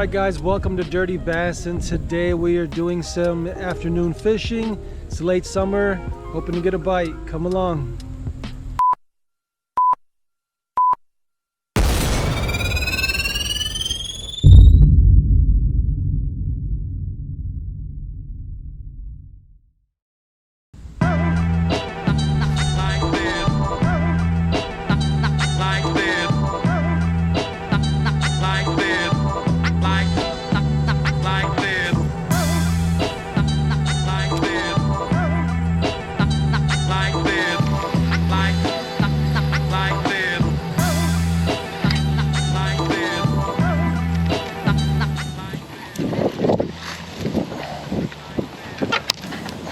Alright guys, welcome to Dirty Bassin. Today we are doing some afternoon fishing. It's late summer, hoping to get a bite. Come along.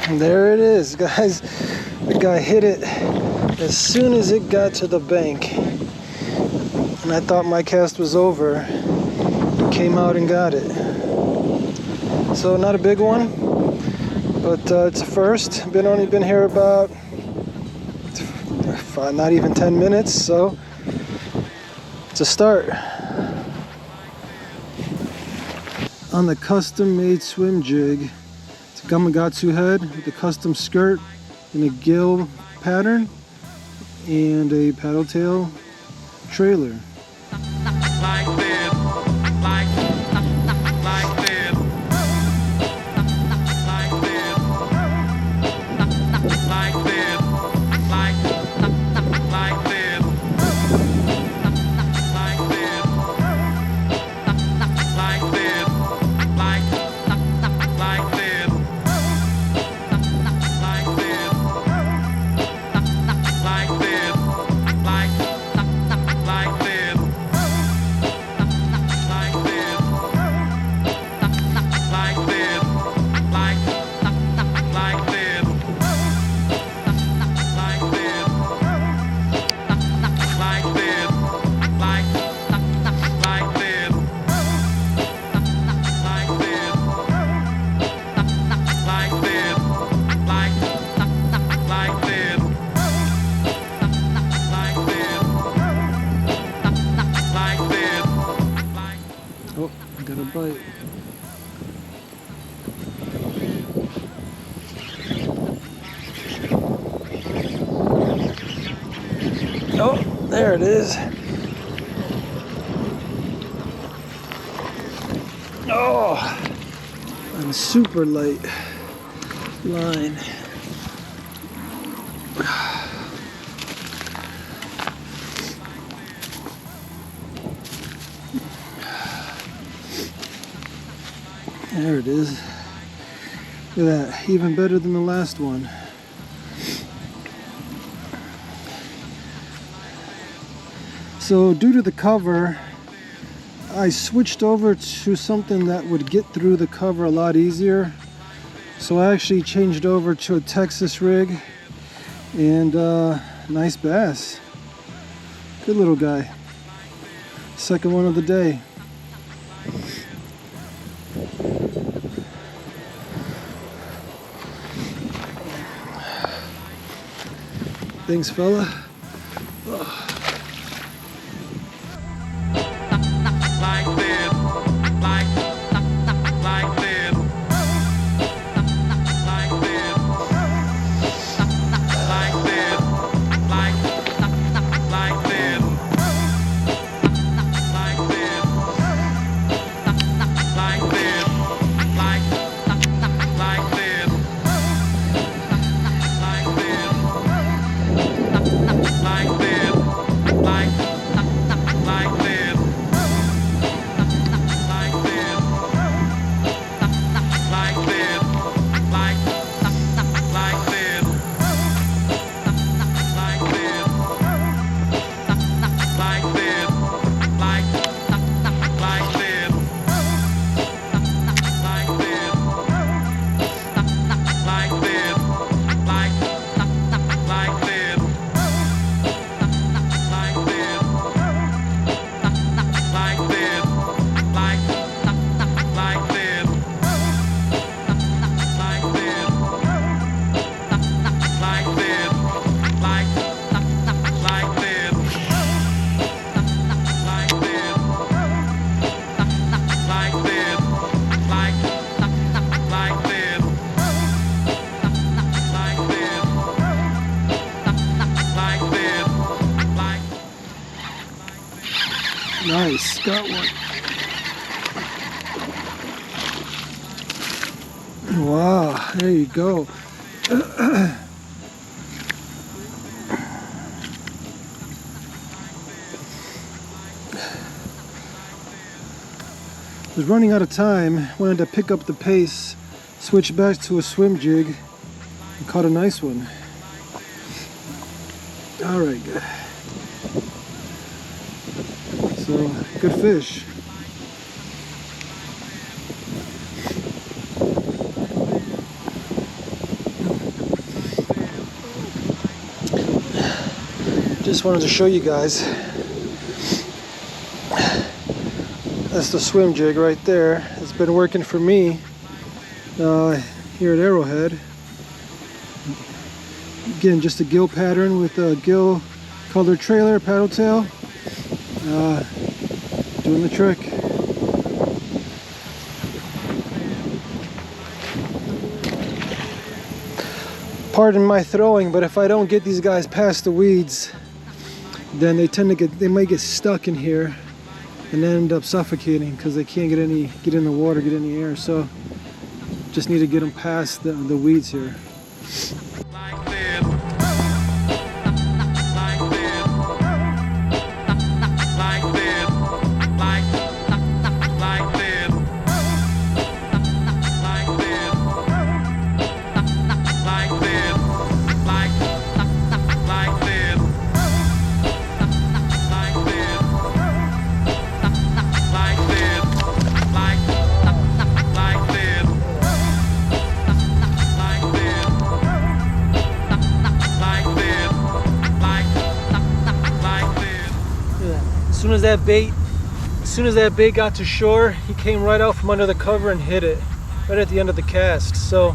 There it is, guys. The guy hit it as soon as it got to the bank. And I thought my cast was over. He came out and got it. So not a big one, but it's a first. Only been here about not even 10 minutes, so it's a start. On the custom-made swim jig. Gamakatsu head with a custom skirt and a gill pattern and a paddle tail trailer. Oh, I got a bite. Oh, there it is. Oh, on a super light line. There it is. Look at that, even better than the last one. So due to the cover, I switched over to something that would get through the cover a lot easier. So I actually changed over to a Texas rig, and nice bass. Good little guy. Second one of the day. Thanks, fella. Oh. Nice, got one. Wow, there you go. Was running out of time, wanted to pick up the pace, switch back to a swim jig, and caught a nice one. All right, good. So, good fish. Just wanted to show you guys. That's the swim jig right there. It's been working for me here at Arrowhead. Again, just a gill pattern with a gill colored trailer, paddle tail. Doing the trick. Pardon my throwing, but if I don't get these guys past the weeds, then they might get stuck in here and end up suffocating because they can't get in the water, get any air. So just need to get them past the weeds here. As soon as that bait got to shore, he came right out from under the cover and hit it right at the end of the cast. So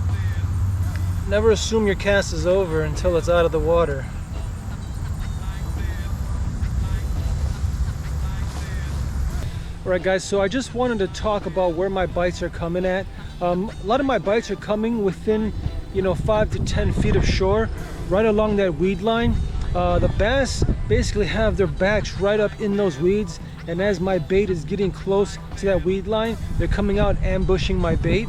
never assume your cast is over until it's out of the water. Alright guys, so I just wanted to talk about where my bites are coming at. A lot of my bites are coming within 5 to 10 feet of shore, right along that weed line. The bass basically have their backs right up in those weeds, and as my bait is getting close to that weed line, they're coming out ambushing my bait.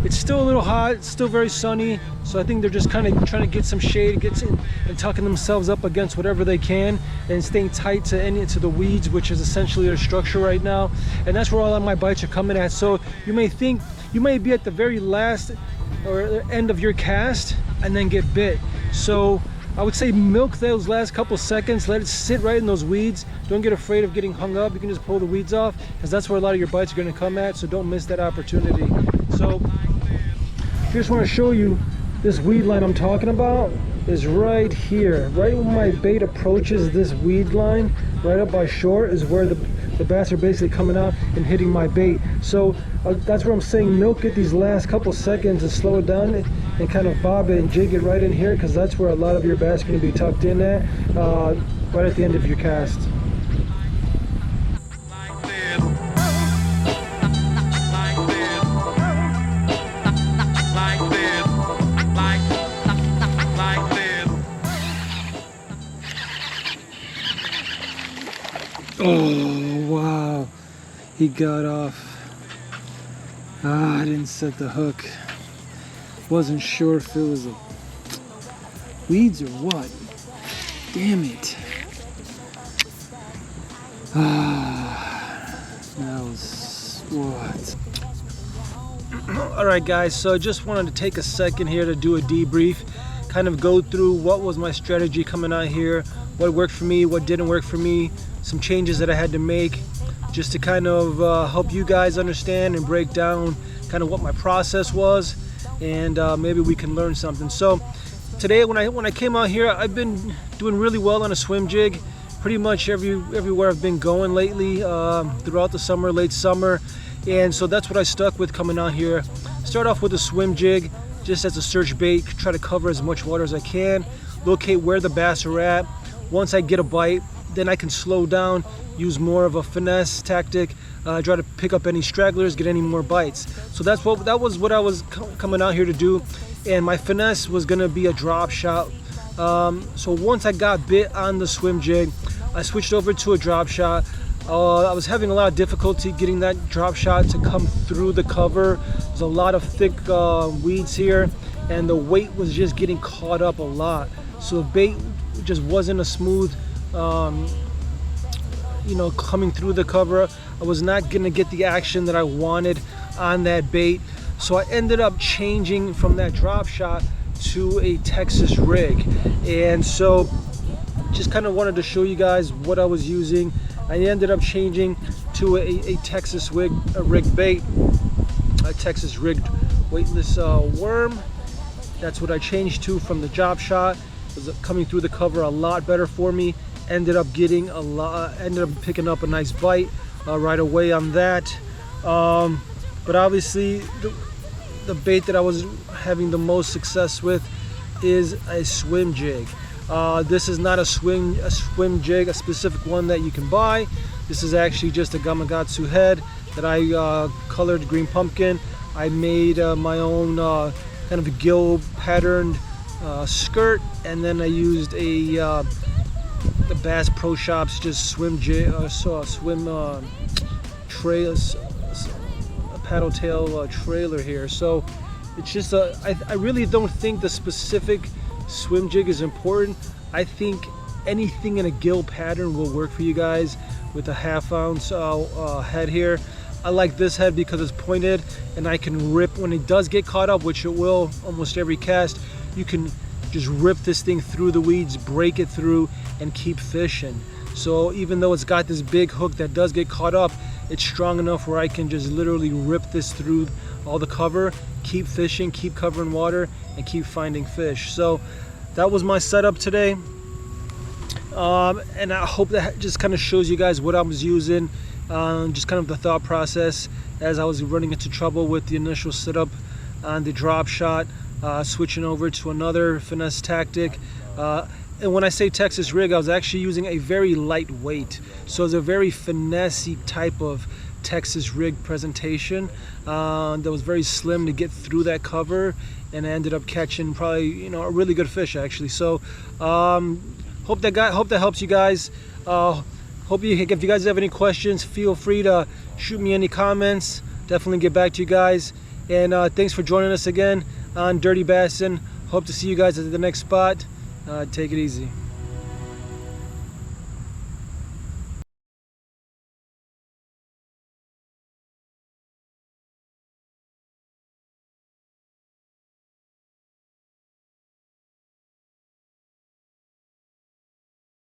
It's still a little hot, it's still very sunny, so I think they're just kind of trying to get some shade, and tucking themselves up against whatever they can, and staying tight to the weeds, which is essentially their structure right now. And that's where all of my bites are coming at. So you may think you may be at the very last or end of your cast and then get bit. So I would say milk those last couple seconds, let it sit right in those weeds. Don't get afraid of getting hung up. You can just pull the weeds off, because that's where a lot of your bites are going to come at, so don't miss that opportunity. So I just want to show you this weed line I'm talking about is right here. Right when my bait approaches this weed line, right up by shore, is where the bass are basically coming out and hitting my bait. So that's where I'm saying milk it these last couple seconds and slow it down and kind of bob it and jig it right in here, because that's where a lot of your bass are going to be tucked in at, right at the end of your cast. Oh wow, he got off. I didn't set the hook. Wasn't sure if it was weeds or what. Damn it. That was what? Alright guys, so I just wanted to take a second here to do a debrief, kind of go through what was my strategy coming out here, what worked for me, what didn't work for me, some changes that I had to make, just to kind of help you guys understand and break down kind of what my process was, and maybe we can learn something. So today when I came out here, I've been doing really well on a swim jig pretty much everywhere I've been going lately, throughout the summer, late summer, and so that's what I stuck with coming out here. Start off with a swim jig just as a search bait, try to cover as much water as I can, locate where the bass are at. Once I get a bite, then I can slow down, use more of a finesse tactic, try to pick up any stragglers, get any more bites. So that was what I was coming out here to do, and my finesse was gonna be a drop shot. So once I got bit on the swim jig, I switched over to a drop shot. I was having a lot of difficulty getting that drop shot to come through the cover. There's a lot of thick weeds here, and the weight was just getting caught up a lot. So the bait just wasn't a smooth, you know, coming through the cover. I was not gonna get the action that I wanted on that bait. So I ended up changing from that drop shot to a Texas rig. And so just kind of wanted to show you guys what I was using. I ended up changing to a Texas rig bait, a Texas rigged weightless worm. That's what I changed to from the drop shot. It was coming through the cover a lot better for me. Ended up getting a lot, ended up picking up a nice bite right away on that. But obviously the bait that I was having the most success with is a swim jig. This is not a swim jig, a specific one that you can buy. This is actually just a Gamakatsu head that I colored green pumpkin. I made my own kind of a gill patterned skirt, and then I used the Bass Pro Shops just swim jig, trails, a paddle tail trailer here. So it's just I really don't think the specific swim jig is important. I think anything in a gill pattern will work for you guys with a 1/2 ounce head here. I like this head because it's pointed and I can rip when it does get caught up, which it will almost every cast. You can just rip this thing through the weeds, break it through, and keep fishing. So even though it's got this big hook that does get caught up, it's strong enough where I can just literally rip this through all the cover, keep fishing, keep covering water, and keep finding fish. So that was my setup today. And I hope that just kind of shows you guys what I was using, just kind of the thought process as I was running into trouble with the initial setup on the drop shot, switching over to another finesse tactic. And when I say Texas rig, I was actually using a very lightweight. So it's a very finessey type of Texas rig presentation that was very slim to get through that cover, and I ended up catching probably, you know, a really good fish actually. So hope that helps you guys. If you guys have any questions, feel free to shoot me any comments. Definitely get back to you guys. And thanks for joining us again on Dirty Bassin. Hope to see you guys at the next spot. Take it easy.